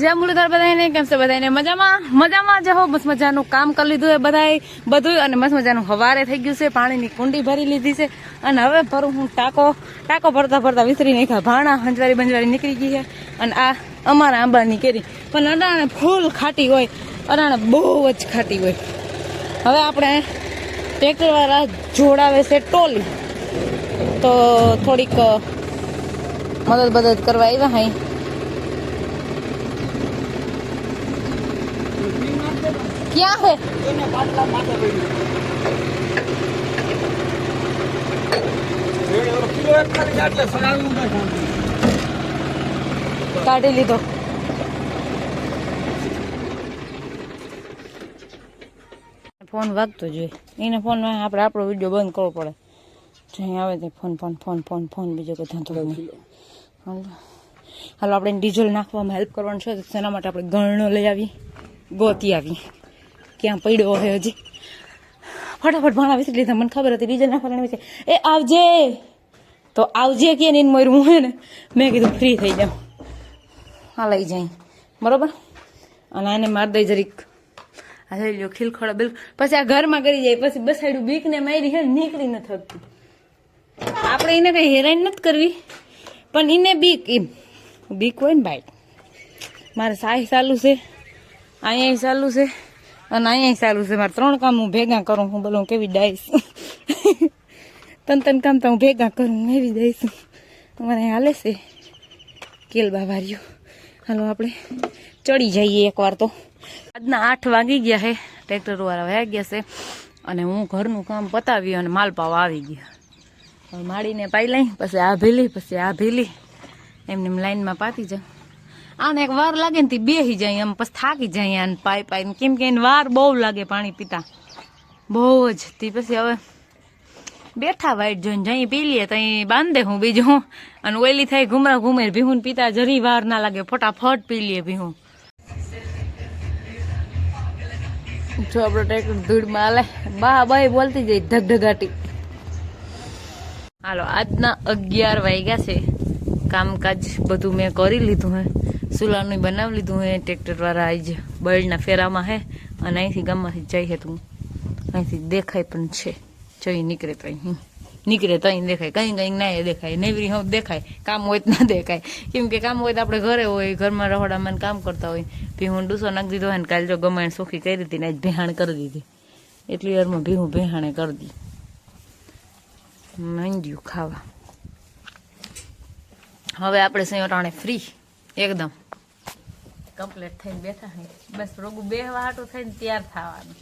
જય મુરલીધર બધાને કેમ છે બધાને મજામાં જ હો મસ્ત મજાનું કામ કરી લીધું છે બધાએ બધું અને મસ્ત મજાનું હવારે થઈ ગયું છે પાણીની કુંડી ભરી લીધી છે અને હવે ભરું હું ટાંકો ભરતા વિસરી નાખ્યા ભાણા હંજવારી બંજવારી નીકળી ગઈ છે અને આ અમારા આંબાની કેરી પણ અડાણે ફૂલ ખાટી હોય અડાણે બહુ જ ખાટી હોય હવે આપણે ટ્રેક્ટરવાળા જોડાવે છે ટોલી તો થોડીક મદદ કરવા આવ્યા હાઈ क्या है काढ़ी लीधो फोन वागतो જોઈએ એને ફોન માં આપણે આપણો વિડિયો બંધ કરવો પડે જઈ આવે તે ફોન બીજો કોઈ ધંધો નહીં હાલો આપણે ડીઝલ નાખવામાં હેલ્પ કરવાનું છે તેના માટે આપણે ગણનો લઈ આવી ગોતી આવી ક્યાં પડ્યો હે હજી ફટાફટ ભાણા વિસરી લીધા મને ખબર હતી ડીઝલ નાખવાનું છે એ આવજે તો આવજે કે ને મર્યું હે ને મેં કીધું ફ્રી થઈ જાઉં હા લઈ જાય બરોબર અને આને માર દઈ જરીક આ લઈ લ્યો ખીલખોડા બિલકુલ પછી આ ઘરમાં કરી જાય પછી બસાડ્યું બીક ને મારી હે નીકળી ન થતું આપણે એને કઈ હેરાન નથી કરવી પણ એને બીક હોય ને ભાઈ મારે સાહી ચાલુ છે અહીંયા ચાલુ છે અને અહીંયા ચાલુ છે મારે 3 કામ હું ભેગા કરું હું બોલું કેવી ડાઈશ તન કામ તો હું ભેગા કરું એવી દઈશ અમારે હાલે છે કેલ બાવાર્યું હાલો આપણે ચડી જઈએ એકવાર તો આજના 8 વાગી ગયા છે ટ્રેક્ટરવાળા વાગી ગયા છે અને હું ઘરનું કામ પતાવી અને માલ પાવા આવી ગયા હવે માડીને પાઈ લઈ પછી આ ભીલી એમને લાઈનમાં પાતી જાઉં આને એક વાર લાગે ને તે બેસી જાય એમ પછી થાકી જાય આને પાઈ કેમ કે એને વાર બહુ લાગે પાણી પીતા બહુ જ તે પછી હવે બેઠા વાઈટ જોઈને જઈ પી લઈએ તો અહીં બાંધે હું બીજું અને ઓઈલી થાય ઘુમર ભીહું પીતા જરી વાર ના લાગે ફટાફટ પી લઈએ ભીહું જો આપણો ટ્રેક્ટર ધૂળમાં હાલે બાય બોલતી જાય ધગધગાટી હાલો આજના 11 વાગ્યા છે કામકાજ બધું મેં કરી લીધું હે સુલાનું બનાવી લીધું હે ટ્રેક્ટર વાળા આજ બળના ફેરામાં હે અને અહીંથી ગામમાંથી જઈ હે તું અહીંથી દેખાય પણ છે જઈ નીકળે તો અહીં દેખાય કઈ ના દેખાય નેવરી હું દેખાય કામ હોય તો ના દેખાય કેમ કે કામ હોય તો આપણે ઘરે હોય ઘરમાં રહોડામાં કામ કરતા હોય ભીહું ડૂસો નાખી દીધો હોય ને કાલે જો ગમાણ સોખી કરી હતી ને આજ ભેહાણ કરી દીધી એટલી વારમાં ભીહું ભેહાણે કરી દી માંડ્યું ખાવા હવે આપણે સંયોટાણે ફ્રી એકદમ કમ્પ્લીટ થઈને બેઠા હે બસ રોગું બેહવા હાટું થઈને તૈયાર થવાનું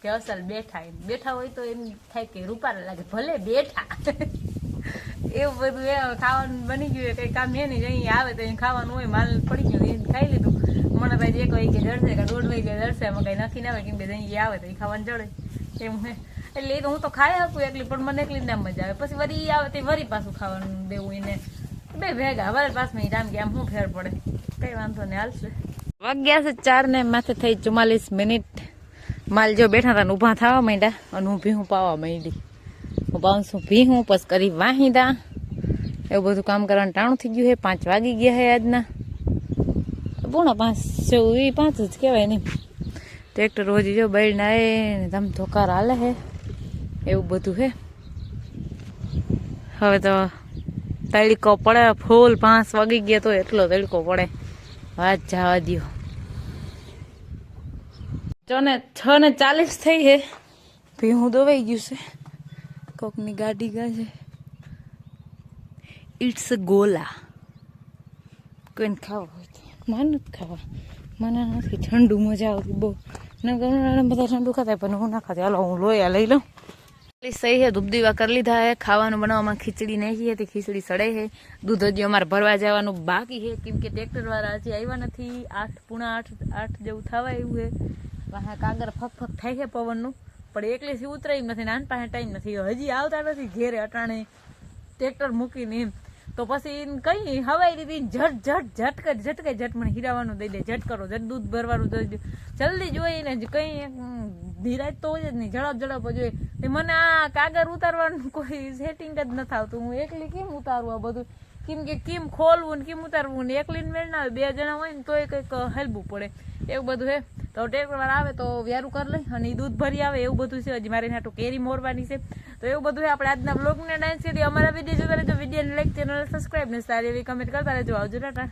કે અસલ બેઠા હોય તો એમ થાય કે રૂપારા લાગે ભલે બેઠા એવું બધું એ ખાવાનું બની ગયું કઈ કામ એ નહીં અહીં આવે તો ખાવાનું હોય માલ પડી ગયો એને ખાઈ લીધું મને ભાઈ 1 વાગે જડશે કે 1:30 વાગે જડશે એમાં કઈ નક્કી ના હોય કેમ કે અહીં આવે તો એ ખાવાનું જડે એમ હે એટલે એ તો હું તો ખાઈ શકું એકલી પણ મને એકલી ના મજા આવે પછી વરી આવે તો વરી પાછું ખાવાનું દેવું એને બે ભેગા વરી પાછું રામ કે આમ શું ફેર પડે કઈ વાંધો નહીં હાલશે વાગ્યા છે 4 ને માથે થઈ 44 મિનિટ માલ જો બેઠા હતા ને ઊભા થવા માંડ્યા અને હું ભીહું પાવા માંડી હું પાઉં ભીહું પછી કરી વાહીદા એવું બધું કામ કરવાનું ટાણું થઈ ગયું છે 5 વાગી ગયા છે આજના 4:45 જેવું એ 5 જ કહેવાય નહીં ટ્રેક્ટર રોજી જો બળના એ ધમ ધોકાર હાલે છે એવું બધું છે હવે તો તડકો પડે ફૂલ 5 વાગી ગયા તો એટલો તડકો પડે વાત જવા દો 6:40 થઈ છે ભીહું દોવાઈ ગયું છે કોકની ગાડી ગયા છે ઇટ્સ ગોલા કોઈને ખાવા હોય તો મારે નથી ખાવા મને નથી ઠંડુ મજા આવતી બહુ ને બધા ઠંડુ ખાતા પણ હું ના ખાતી હાલો હું લોયા લઈ લઉં સહી છે ધૂપ દીવા કરી લીધા હે ખાવાનું બનાવવામાં ખીચડી નાખી હતી ખીચડી સડે છે દૂધ હજી અમારે ભરવા જવાનું બાકી છે કેમ કે ટ્રેક્ટર વાળા હજી આવ્યા નથી 8:30 જેવું થવા આવ્યું છે વાહ કાગર ફક થાય છે પવનનું પણ એકલેથી ઉતરાય નથી નાન પાસે ટાઈમ નથી હજી આવતા નથી ઘેરે અટાણે ટ્રેક્ટર મૂકીને એમ તો પછી કઈ હવાઈ રીતે ઝટ મને હીરાવાનું દઈ દે ઝટ કરો ઝટ દૂધ ભરવાનું દઈ દે જલ્દી જોઈને કઈ ધીરાજ તો હોય જ નહીં, ઝડપ જોઈએ. મને આ કાગળ ઉતારવાનું કોઈ સેટિંગ જ નથી આવતું. હું એકલી કેમ ઉતારવું આ બધું, કેમ ખોલવું ને કેમ ઉતારવું ને, એકલી મેળ ના આવે, 2 જણા હોય ને તોય કંઈક હેલ્પવું પડે એવું બધું હે. તો ટ્રેક્ટર વાળા આવે તો વ્યારું કરી લઈ અને દૂધ ભરી આવે એવું બધું છે. હજી મારે હાટું કેરી મોરવાની છે. તો એવું બધું આપણે આજના બ્લોગને ડાન્સ કરી. અમારા વિડીયો જોતા રહેજો. વિડીયોને લાઈક, ચેનલ સબસ્ક્રાઈબ ને સારી એવી કમેન્ટ કરતા રહેજો. આવજો ટાટા.